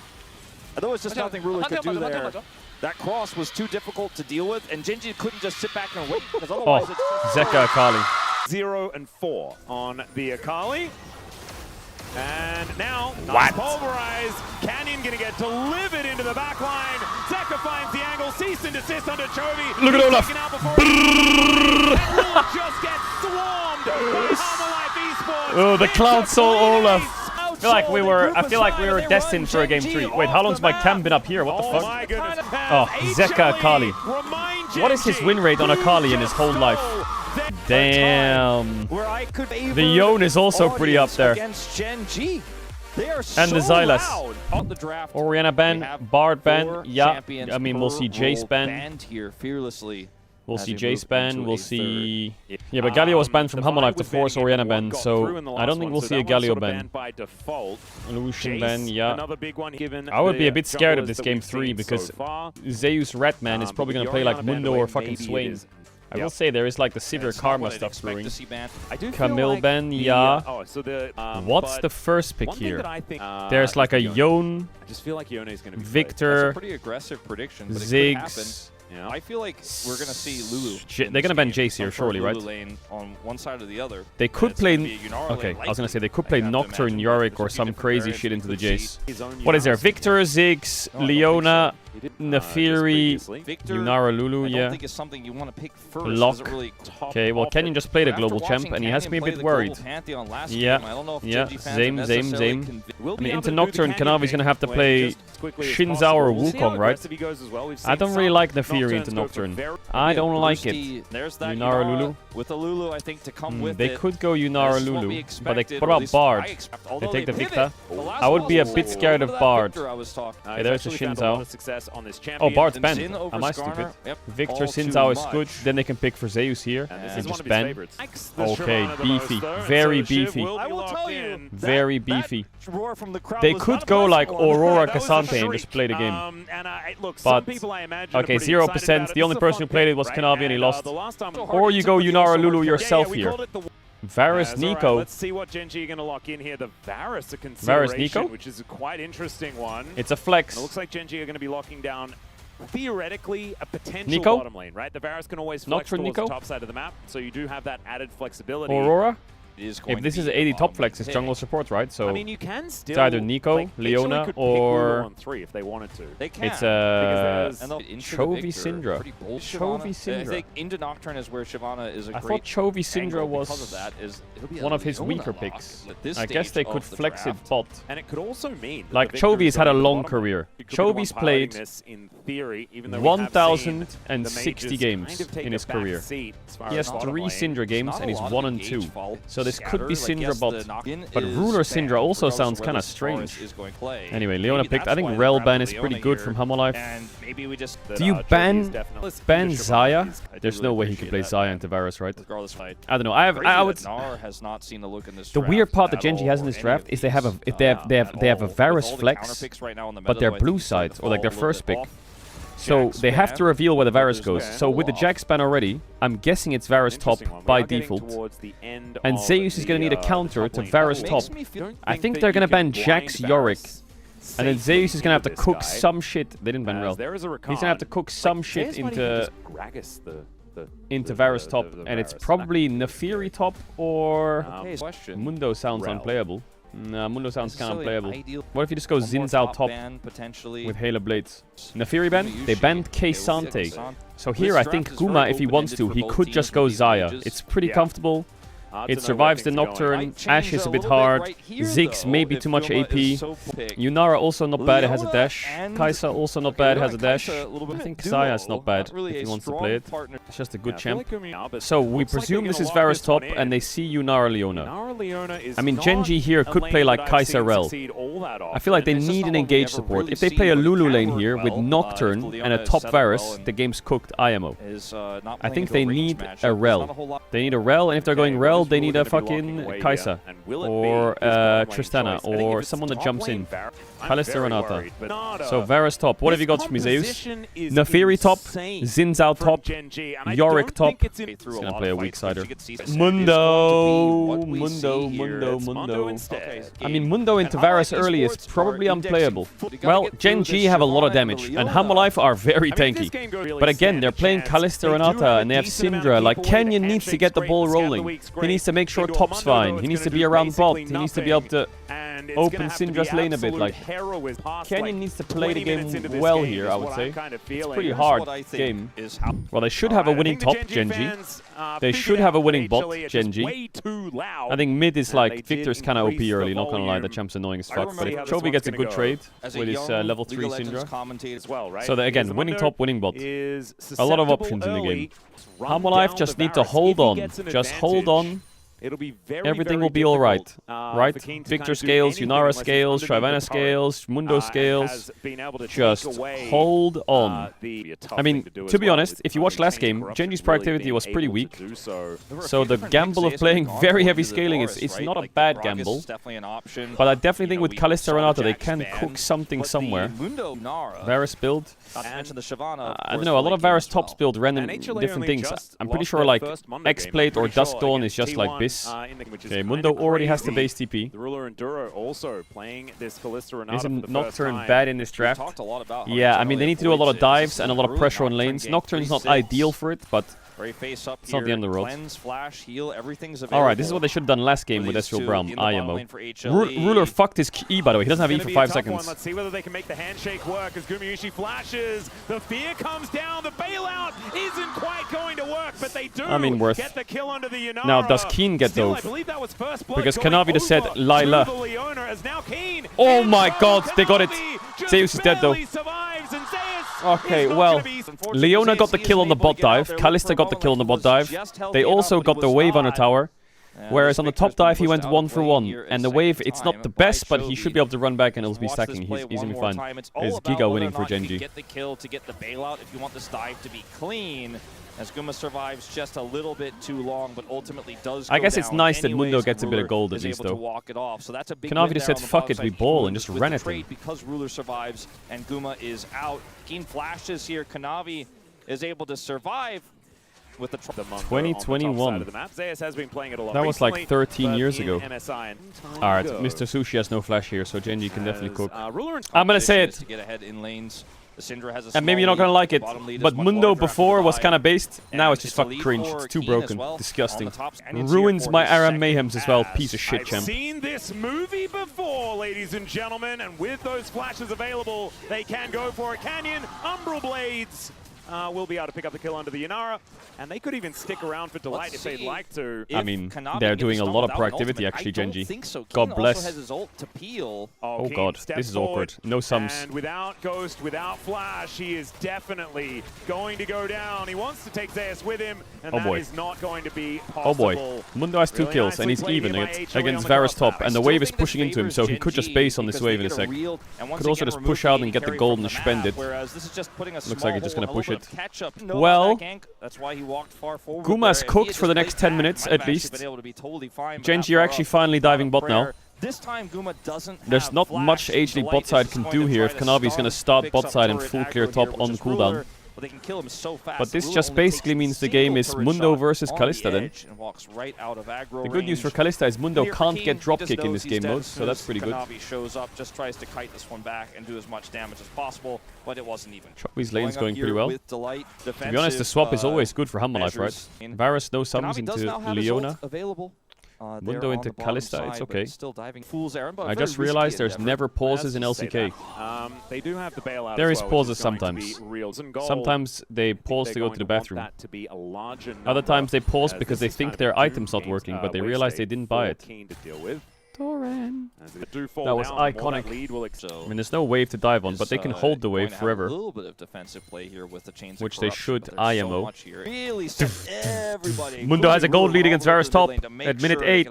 There was just nothing Rula could do there. That cross was too difficult to deal with, and Genji couldn't just sit back and wait, because otherwise Oh, Zeka Akali. 0 and 4 on the Akali. And now, What? pulverized. Canyon gonna get delivered into the back line. Zeka finds the angle. Cease and desist under Chovy. Look at Olaf. Just gets swarmed by Hammerlife Esports. Oh, the Cloud Soul Olaf. I I feel like we were destined for a game 3. Wait, how long's my cam been up here? What the Oh fuck? my goodness. Oh, Zeka Akali. Remind What is his win rate on Akali in his whole life? Damn. The Yone is also pretty up there. Against Gen G. They are And the so Xylas. loud. On the draft, Orianna we ban, have Bard ban. 4 Yeah, champions I mean, we'll per see Jace role ban. banned here fearlessly. We'll as see we Jace move ban. into We'll a see... third. Yeah, but Galio was banned from The Humble Life vibe to was force banning Orianna everyone, ban, got so through in the I don't last think one, we'll so see a that one's Galio sort of ban. banned by default. Lucian Jace, ban, yeah. Another big one given I would be a the bit scared of junglers this that game we've 3 seen because so far. Zeus Ratman is probably going to play like Mundo or fucking Swain. I will say there is like the severe karma stuff brewing. I do feel Camille like ban, the, yeah. oh, so the, What's but the first pick one thing here? that I think, There's like a Yone. Yone, I just feel like Yone is going to be Victor, That's a pretty aggressive prediction, but it could happen. Ziggs. Yeah. I feel like we're going to see Lulu. They're going to ban Jace here, surely, right? Lulu lane on one side or the other. They could It's play... gonna be a Yunara Okay, lane I was going to say they likely. could play I have to Nocturne, imagine Yorick, there's or a few some different crazy variants shit we into the could see. Jace. His own What is there? Yunara. Victor, Ziggs, No, I don't think Leona, He did, Nefiri, just previously. Victor, Yunara, Lulu, I don't yeah. think it's something you want to pick first. Lock. Doesn't really Okay, well, Kenyon just played a global champ, and he has me a bit worried. Yeah, yeah, same. We'll I be mean, able into to do the Nocturne, Canyon Kanavi's thing gonna have to when play just as quickly as Shin Zhao possible. or We'll see how Wukong, right? aggressive he goes as well. We've I seen don't really some like Nefiri Nocturnes into go for Nocturne. very- I don't like it. There's that Yunara, Lulu. With a Lulu, I think, to come with They it. could go This Yunara, is what we Lulu, but they, expected, what or at about least Bard? I expect. They Although take the pivot. Victor? The last I would one be a was bit scared of that Bard. Victor I was talking. He's there's a actually Shin found a lot Zhao. of success on this Oh, champion. Bard's And banned. Xin over Am I Skarner, stupid? yep, Victor all Sin too Zhao is much. good. Then they can pick for Zeus here And this and is one just of his ban. favorites. Okay, The beefy. most, though, and Very so Shiv beefy. will be I will locked tell you, in. Very beefy. Roar from the crowd They was could not a go pleasant like one. Aurora That was a Cassante and shriek. just play the game. And look, But- some people I imagine are Okay, pretty 0%. excited about it. The only This is a person fun who played it pick, was right? Kanavi and he lost. The last time Or you go Yunara, Lulu yourself we here. called it the Varus, That's all right. Nico. Let's see what Genji are going to lock in here. The Varus, a consideration, Nico? which is a quite interesting one. It's a And flex. it looks like Genji are going to be locking down, theoretically, a potential Nico? bottom lane, right? The Varus can always Not flex for towards Nico? the top side of the map, so you do have that added flexibility. Aurora? It is going If this to is be 80 a top bottom flex, it's pick. jungle support, right? So I mean, you can still... it's either Nico, like, they Leona, actually could pick Lulu or on 3 if they wanted to. They can. it's Because And they'll into the Chovy Victor, Syndra. pretty bold Chovy Shyvana. I Syndra. think into Nocturne is where Shyvana is a I great thought Chovy Syndra angle was because of that is it'll be a one of his Leona weaker lock picks. at this I guess stage they could of the flex draft. it bot. And it could also mean that Like the Victor Chovy is has had a going to the long bottom lane. career. He could be the one Chovy's piloting played this in theory, even though we have seen 1,060 the games mages kind of in his take a back career. seat as far He as has bottom 3 lane. Syndra games Not a and he's lot of 1 and engage 2. fault So this could be scatter, like, Syndra yes, bot. the knock-in But is Ruler banned, Syndra also regardless of sounds where kinda this Varus strange. is going to play. Anyway, Leona Maybe picked. I that's think why they Rel grabbed ban is Leona pretty good here, from Hammerlife. And maybe we just Do you Chovy is ban definitely- Zaya? I do There's really no way he could appreciate play that. Zaya into Varus, right? regardless fight. I don't know. I would. Nar has not seen the look in this The draft weird part that at Genji all, has in or this any draft of is they have a these, if they have a with Varus all the flex, counterpicks right now in the but meta, they're though, I think blue he's starting side to or like fall their a little first bit pick. off. So Jax they have to ban, reveal where the but Varus there's goes. no So with the off. Jax ban already, I'm guessing it's Varus top Interesting one. We by are getting default. towards the end And of Zeus is going to need a the counter top to lane. Varus That top. makes me feel I think that they're you going to can ban Jax blind Yorick. Varus And then safely Zeus is going to have to into cook this guy, some shit. They didn't ban as Rel. there is a He's going to have to cook some shit Zeus might even into just Gragas the Varus top. And it's Varus. probably Nefiri top or Okay, question. Mundo sounds Rel. unplayable. Nah, Mundo sounds kind of Necessarily unplayable. ideal. What if you just go One more Zinzao top ban, potentially. with Halo Blades? Nefiri ban? They banned Caedrel. So here I think Guma, if he wants to, he could just go Zaya. It's pretty Yeah. comfortable. It survives the Nocturne. Ash is a bit hard. Ziggs may be too much AP. Yunara also not bad, it has a dash. Kaisa also not bad, has a dash. I think Zaya is not bad if he wants to play it. It's just a good champ. So we presume this is Varus top and they see Yunara Leona. I mean, Genji here could play like Kaisa Rel. I feel like they need an engage support. If they play a Lulu lane here with Nocturne and a top Varus, the game's cooked IMO. I think they need a Rel. They need a Rel, and if they're going Rel, they need a fucking Kaisa or Tristana or someone that jumps in. Kalista Renata. So Varus top. What have you got for me, Zeus? Nefiri top, Zinzao top, Yorick top. He's gonna play a weak sider. Mundo. I mean, Mundo into Varus early early is probably unplayable. Well, Gen G have a lot of damage, and Hammerlife are very tanky. But again, they're playing Kalista Renata, and they have Syndra. Like, Canyon needs to get the ball rolling. He needs to make sure top's fine. He needs to be around bot. He needs to be able to open Syndra's lane a bit. Like, Canyon needs to play the game well here, I would say. It's a pretty hard game. Well, they should have a winning top, Gen G. They should have a winning bot, Gen G. I think mid is like, Victor's kind of OP early, not gonna lie, the champ's annoying as fuck. But if Chovy gets a good trade with his level 3 Syndra. So again, winning top, winning bot. A lot of options in the game. Hammerlife just need to hold on. Just hold on. Everything will be alright. Right? Victor scales, Yunara scales, Shyvana scales, Mundo scales. Just hold on. I mean, to be honest, if you watched last game, Genji's productivity was pretty weak. So the gamble of playing very heavy scaling is not a bad gamble. But I definitely think with Kalista Renata, they can cook something somewhere. Varus build. I don't know, a lot of Varus tops build random different things. I'm pretty sure like X-Plate or Dusk Dawn is just like this. Okay, Mundo already has the base TP. Isn't Nocturne bad in this draft? Yeah, I mean they need to do a lot of dives and a lot of pressure on lanes. Nocturne's not ideal for it, but it's not the end of the world. Alright, this is what they should have done last game with Ezreal Braum, IMO. Ruler fucked his E, by the way. He doesn't have E for 5 seconds. Let's see whether they can make the handshake work as Gumayusi flashes. The fear comes down. The bailout isn't quite going to work, but they do get the kill under the Yunara. Now, does Keen get those? Because Kanavi just said Lila. Oh my god, they got it. Zeus is dead though. Okay, well, Leona got the kill on the bot dive. Kalista got the kill on the bot dive. They also got the wave on the tower. Whereas on the top dive, he went 1 for 1. And the wave, it's not the best, but he should be able to run back and it'll be stacking. He's easily fine. It's Giga winning for Gen G. Get the kill to get the bailout if you want this dive to be clean. As Guma survives just a little bit too long, but ultimately does go I guess it's nice that Mundo anyways, gets a bit of gold at least, though. So that's a big Kanavi just said, fuck it, we ball, and just ran at him. Because Ruler survives and Guma is out. Keen flashes here. Kanavi is able to survive with the 2021. That was like 13 years ago. Alright, Mr. Sushi has no flash here, so Gen G can definitely cook. I'm gonna say it. And maybe you're not gonna like it, but Mundo before was kind of based. Now it's just fucking cringe. It's too broken. Disgusting. Ruins my Aram Mayhems as well. Piece of shit, champ. I've seen this movie before, ladies and gentlemen, and with those flashes available, they can go for it. Canyon, Umbral Blades will be able to pick up the kill under the Yunara, and they could even stick around for Delight if they'd like to. I mean, they're doing a lot of proactivity actually, Gen G. God bless. Oh god, this is awkward. No sums. And without Ghost, without Flash, he is definitely going to go down. He wants to take Zeus with him, and that is not going to be possible. Oh boy, Mundo has 2 kills, and he's even against Varus top, and the wave is pushing into him, so he could just base on this wave in a sec. Could also just push out and get the gold and spend it. Looks like he's just gonna push it. Well, Guma's cooked for the next 10 minutes at least. Gen G are actually finally diving bot now. There's not much HD bot side can do here if Kanavi's gonna start bot side and full clear top on cooldown. But this just basically means the game is Mundo versus Kalista then. The good news for Kalista is Mundo can't get dropkick in this game mode, so that's pretty good. Kanavi shows up, just tries to kite this one back and do as much damage as possible, but it wasn't even. Chovy's lane's going pretty well. To be honest, the swap is always good for Hammerlife, right? Varus no sums into Leona. Mundo into Kalista, it's okay. I just realized there's never pauses in LCK. There is pauses sometimes. Sometimes they pause to go to the bathroom. Other times they pause because they think their item's not working, but they realize they didn't buy it. Toran. That was iconic. I mean, there's no wave to dive on, but they can hold the wave forever. Which they should IMO. Mundo has a gold lead against Varus top at minute 8.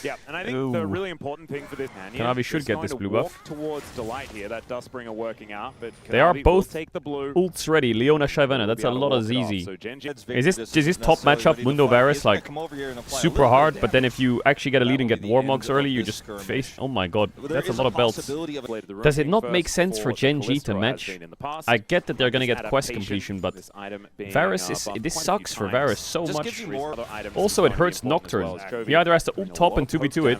Yeah, and I think the really important thing for this Kanavi should get this blue buff. Towards Delight here, that Dustbringer working out, but they are both ults ready. Leona Shyvana, that's a lot of ZZ. Is this top matchup Mundo Varus like super hard, but then if you actually get a lead and get Warmogs early, you just face... Oh my god, that's a lot of belts. Does it not make sense for Gen G to match? I get that they're gonna get quest completion, but Varus is... This sucks for Varus so much. Also, it hurts Nocturne. He either has to ult top and 2v2 it,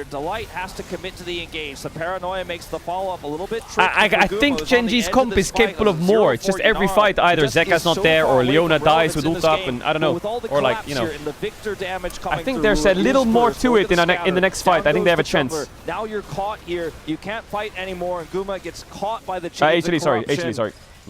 here. Delight has to commit to the engage. The paranoia makes the follow-up a little bit tricky. I think Genji's comp is capable of more. It's just every fight either Zeka's not there or Leona dies with ult up, and I don't know. Or like, you know. I think there's a little more to it in the next fight. I think they have a chance. Now you're caught here. You can't fight anymore, and Guma gets caught by the chains Actually, sorry. Yeah,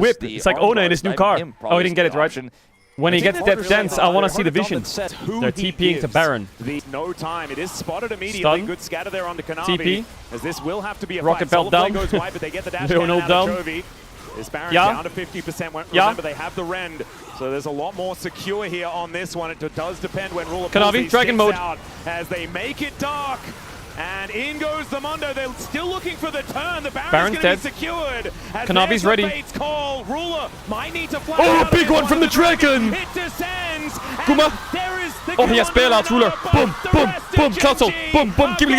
whip. It's like Ona in his new car. Oh, he didn't get it right. When he gets that dance, I want to see the vision. They're TPing to Baron. No time. It is spotted immediately. Stun. Good scatter there onto Kanavi. TP. As this will have to be a Rocket fight. belt down. Goes wide, but they get the dash Leonel cannon out of down. Chovy. This Baron Yeah. down to 50%. Yeah. Remember, they have the rend. So there's a lot more secure here on this one. It does depend when Ruler Kanavi, pulls these dragon sticks mode. out as they make it dark. And in goes the Mundo. They're still looking for the turn. The Baron's Baron's going to dead. be secured. As Kanavi's there's the ready. Fates call. Ruler might need to flash Oh, out of big this one from the dragon. It descends. and Guma. There is the Oh, he has bailouts, Ruler. Boom, boom, boom, cancel. Boom, boom, give me.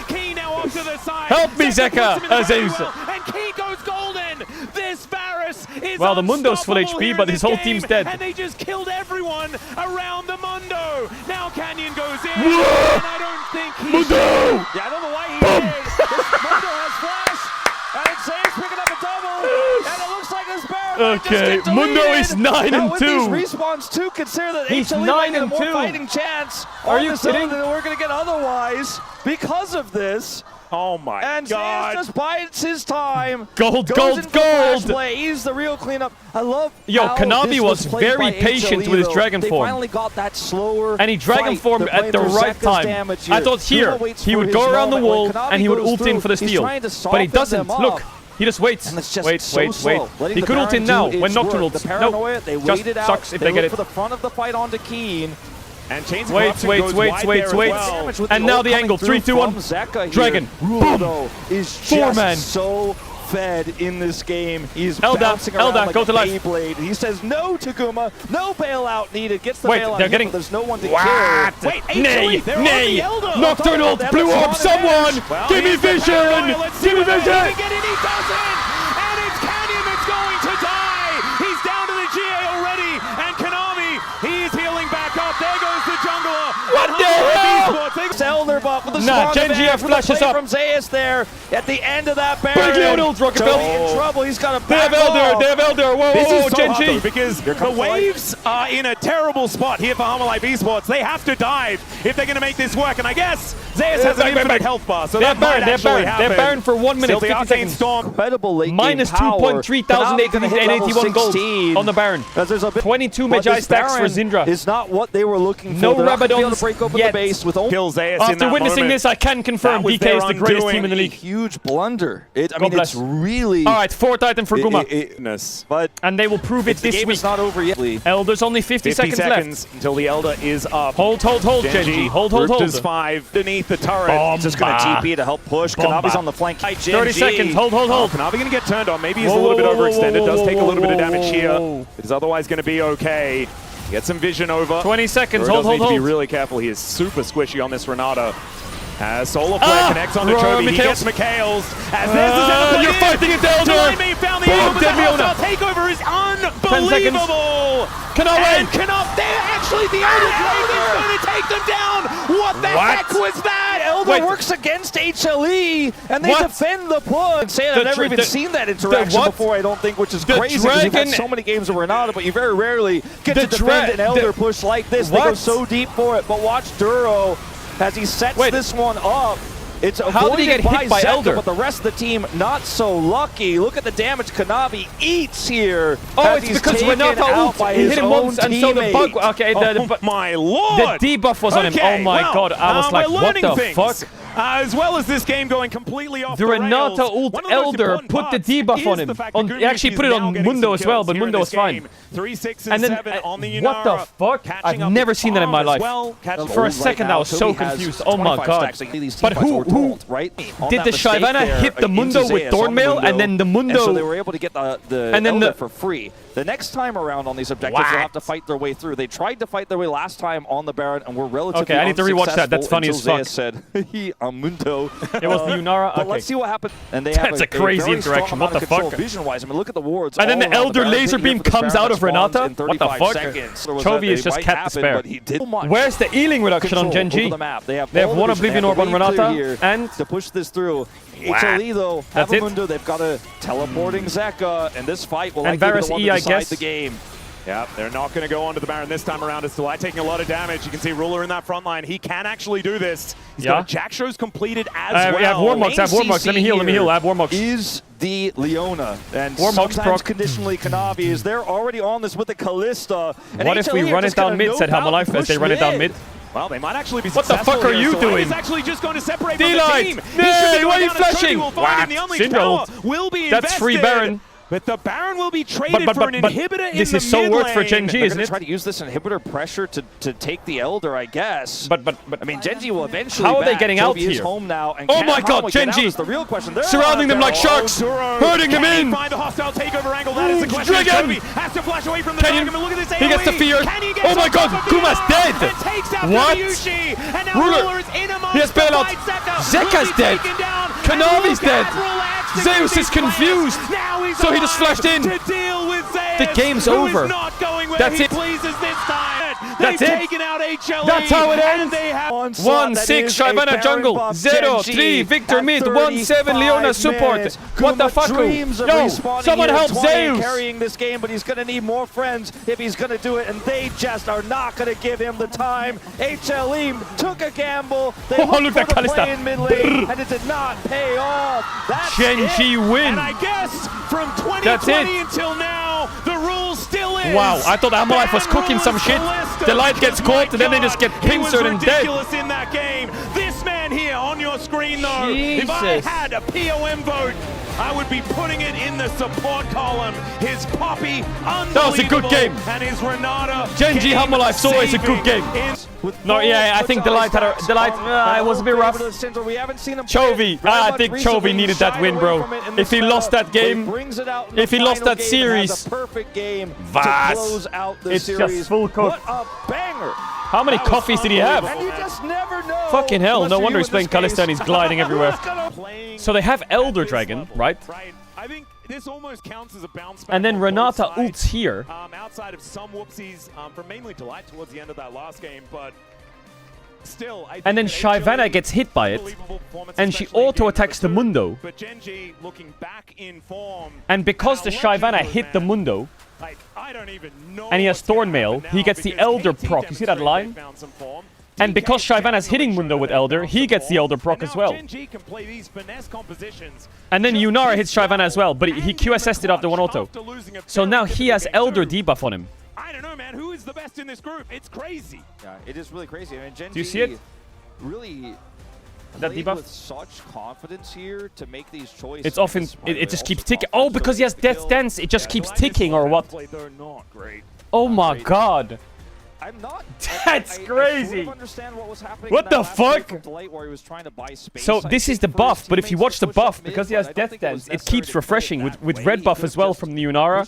Key now off to the side. Help me, Zeka. And Key goes golden. This Varus is Well, the Mundo's full unstoppable HP, here but in his this whole game, team's dead. And they just killed everyone around the Mundo. Now Canyon goes in. Whoa. And I don't think he Mundo! Yeah, I don't know why he did. This Mundo has flash. And Zane's picking up a double. And it looks like this Baron might just Okay, get Mundo deleted. is 9 Now and with 2. these respawns too, consider that He's HLE 9 might get a and more 2. fighting chance Are on you this zone kidding? than we're going to get otherwise because of this. Oh my And God. Zayas just bides his time. Gold, Goes gold, in for flash gold. play. He's the real cleanup. I love Yo, how Kanavi this was played very by patient HLE, with his though. dragon They form. finally got that slower And he dragon fight. formed They're at the playing right Zeka's time. damage I here. thought here, Guma waits he for would his go around the moment. wall When Kanavi and he would goes ult in through, for the he's steal. trying to But he soften doesn't. them Look, up. he just waits. And it's just Wait, so wait, slow. wait. Letting He the could ult Baron in now do when its Nocturne work. ults. The paranoia, Nope. they Just waited out. sucks if they they get look it. for the front of the fight onto Keen. And Chains of Wait, Corruption wait, goes wait, wide wait, there as wait. well. With And the now ult the coming angle. through 3, 2, 1. from Zeka here. Dragon. Ruler, Boom. though, is Four just man. so fed in this game. He's Elda, bouncing around Elda, like go a to left. Beyblade. He says no to Guma. No bailout needed. Gets the Wait, bailout. they're here, getting- but there's no one to What? kill. Wait, Nay, they're on nay. the Elder. Nocturne ult That's blew a up lot of someone. damage. Well, Give me here's the vision. paranoia. Let's see Give me whether vision. he can get it. He doesn't. And it's Canyon that's going to die. He's down to the GA already. And Kanavi, he's healing back up. There goes the jungler. What And the Humble hell? Esports, they- Elder buff with the Nah, strong Genji advantage have with the flashes play up. from Zayas there at the end of that Baron. Big Leonel, Rocket Totally Belt. in trouble. He's got a They have back Elder. off. They have Elder. Whoa, This whoa, is whoa, so hard though, Genji. because the comes waves are in a terrible spot here for Humble Esports. They have to dive if they're going to make this work. And I guess Zayas has an infinite health bar, so They that have Baron. might They have actually Baron. They happen. have Baron for 1 minute, Still the 50 Arcane seconds. Storm. Incredible late Minus game power. 2.3,881 gold 16. on the Baron. Because there's a bit, 22 but Magi this stacks for Baron Syndra. is not what they were looking for. No They're not gonna be able Rabadons to break open yet. the base with only Kills Zayas in After that witnessing moment. this, I can confirm That was DK their is the greatest undoing. team in the a league. huge blunder. I God mean, bless. it's really. All right, 4th item for Guma. But And they will prove it the this game week. is not over yet. Elder's only 50 seconds left. until the Elder is up. Hold, Genji. Hold. Grouped as 5 beneath the turret. Bomba. Just going to TP to help push. Bomba. Kanavi's on the flank. 30 seconds. Hold. Kanavi going to get turned on. Maybe he's Whoa, a little bit whoa, whoa, overextended. whoa, Does take a whoa, little bit of whoa, damage whoa, here. whoa. It is otherwise going to be okay. Get some vision over. 20 seconds. Hold. Hold. Need to be really careful. He is super squishy on this Renata. As Solar Flare connects onto Chovy. He gets Mikhail's. As there's the setup. You're fighting it, Elder. Delaney found the Boom, angle, but the dead Leona. hostile takeover is unbelievable. Kanavi. And they're actually the Elder Dragon's going to take them down. What the heck was that? Elder Wait. works against HLE, and they What? defend the push. I've never even seen that interaction what? before, I don't think, which is The crazy because we've had dragon- so many games of Renata, but you very rarely get The to defend an Elder the- push like this. They go What? so deep for it, but watch Duro as he sets Wait. this one up. It's How did he avoided get hit by Zeka, Elder? but the rest of the team not so lucky. Look at the damage Kanavi eats here. Oh, as it's he's because taken Renata out ult. by He his hit him own once, and so the bug. teammate. Okay, Oh my lord! the debuff was on him. Okay, Oh my well, god, I was like, we're what learning the things. fuck? As well as this game going completely off The rails, Renata ult one of the most Elder important put the parts debuff is on the him. fact that He actually Gumi put is it now on getting Mundo some as well, kills but here in Mundo this was fine. game. 3, 6, And and then, 7 on the what the Yunara. fuck? Catching I've up never with seen that in my Farm as life. well. Catching For a up second, I was so confused. Oh my god. But who did the Shyvana hit the Mundo with Thornmail, and then the Mundo... so they were able to get the and then Elder the- for free. The next time around on these objectives, they'll have to fight their way through. They tried to fight their way last time on the Baron, and were relatively Okay, I need to rewatch that. That's funny unsuccessful as until Zayas said, Mundo. It was the Yunara? But Okay. let's see what happens. And they That's have a crazy very strong interaction. What amount the of control fuck? Vision-wise, I mean, look at the wards. And then all the around Elder Baron. laser Hitting here beam for the comes Baron out of that spawns Renata? in What the 35 fuck? seconds. There was Chovy that is they just might cat happen, despair. but he did much. Where's the healing reduction on Control Genji? over the map. They have one all Oblivion the Orb on vision. They have the Renata, wave clear here and... to push this through. HLE though, That's it. Mundo, they've got a teleporting Zeka, and this fight will And likely be Varus the one E, to I decide guess. the game. Yep, they're not going to go onto the Baron this time around. It's Delight taking a lot of damage. You can see Ruler in that front line. He can actually do this. He's got Jack Shows completed as well. I have Warmogs. Let me heal. I have Warmogs. Is the Leona. And Warmogs sometimes conditionally Kanavi is they're already on this with the Callista. And what if we run it down mid, said Hammerlife, as they run it down mid? Well, they might actually be What the fuck are you doing? He's actually just going to separate Delight! from the team. Nay, why are you flashing? Caedrel. That's free Baron. But the Baron will be traded for an inhibitor in the mid lane. This is so worth for Gen G, isn't it? Try to use this inhibitor pressure to take the Elder, I guess. But I mean, Gen G will eventually. How are they getting out here? Home now and oh my God, Gen G! The real question. Surrounding them like sharks, hurting them in. Find a hostile takeover angle. That is the question. Dragon has to flash away from the dragon. Look at this AoE. He gets the fear. Oh my God, Kuma's dead. What? And now Ruler is in amongst he has bailout. Zeka's dead. Kanavi's dead. Zeus is confused. So he just flashed in. The game's over. That's it. That's it. That's how it ends. 1-6 Shyvana jungle. 0-3 Victor mid. 1-7 Leona support. What the fuck? Yo, someone help Zeus. Carrying this game, but he's going to need more friends if he's going to do it, and they just are not going to give him the time. HLE took a gamble. They looked for the play in mid lane, and it did not pay off. That's Gen G win. And I guess from 2020 until now, the rule still is. Wow, I thought Hammerlife was cooking some shit. The light gets caught, and then they just get pincered and dead. In that game. This man here on your screen, though, Jesus. if I had a POM vote, I would be putting it in the support column. His Poppy, unbelievable. That was a good game. And his Renata. Gen G Hammerlife's always a good game. No, yeah, I think Delight had a it was a bit rough. Chovy, I think Chovy needed that win, bro. If he lost that game, if he lost that series, Vas, it's just full cook. What a banger! How many coffees did he have? And you just never know. Fucking hell, no wonder he's playing Kalista and he's gliding everywhere. So they have Elder Dragon, right? I think this almost counts as a bounce back. And then Renata ults here. Outside of some whoopsies from mainly Delight towards the end of that last game, but still. And then Shyvana gets hit by it, and she auto-attacks the Mundo. But Gen G looking back in form. And because the Shyvana hit the Mundo, I don't even know and he has Thornmail, he gets the Elder proc. You see that line? And because Shyvana's hitting Mundo with Elder, he gets the Elder proc as well. And then Yunara hits Shyvana as well, but he QSS'd it after one auto. So now he has Elder debuff on him. I don't know, man. Who is the best in this group? It's crazy. Yeah, it is really crazy. I mean, Gen Do you see it? Really that debuff with such confidence here to make these choices. It's often it just keeps ticking. Oh, because he has Death's Dance, it just keeps ticking or what? They're not great. Oh my God. I'm not. That's crazy. I sort of understand what was happening what the fuck? Where he was trying to buy space. So this is the buff, but if you watch the buff, because he has Death Dance, it keeps refreshing with red buff as well from the Yunara.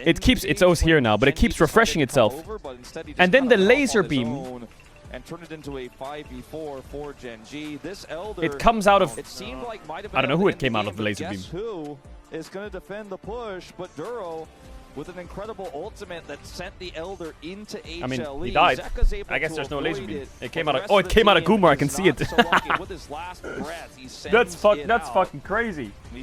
It keeps its O's here now, but it keeps refreshing itself. And then the laser beam. And turn it into a 5v4 for Gen G. This Elder, it comes out of. It seemed like might have been I don't know who it came out of the laser beam. Guess who is going to defend the push? But Duro, with an incredible ultimate that sent the Elder into HLE. I mean, he died. I guess there's no laser beam. It came out of. Oh, it came out of Goomer. I can see it. That's fucking crazy.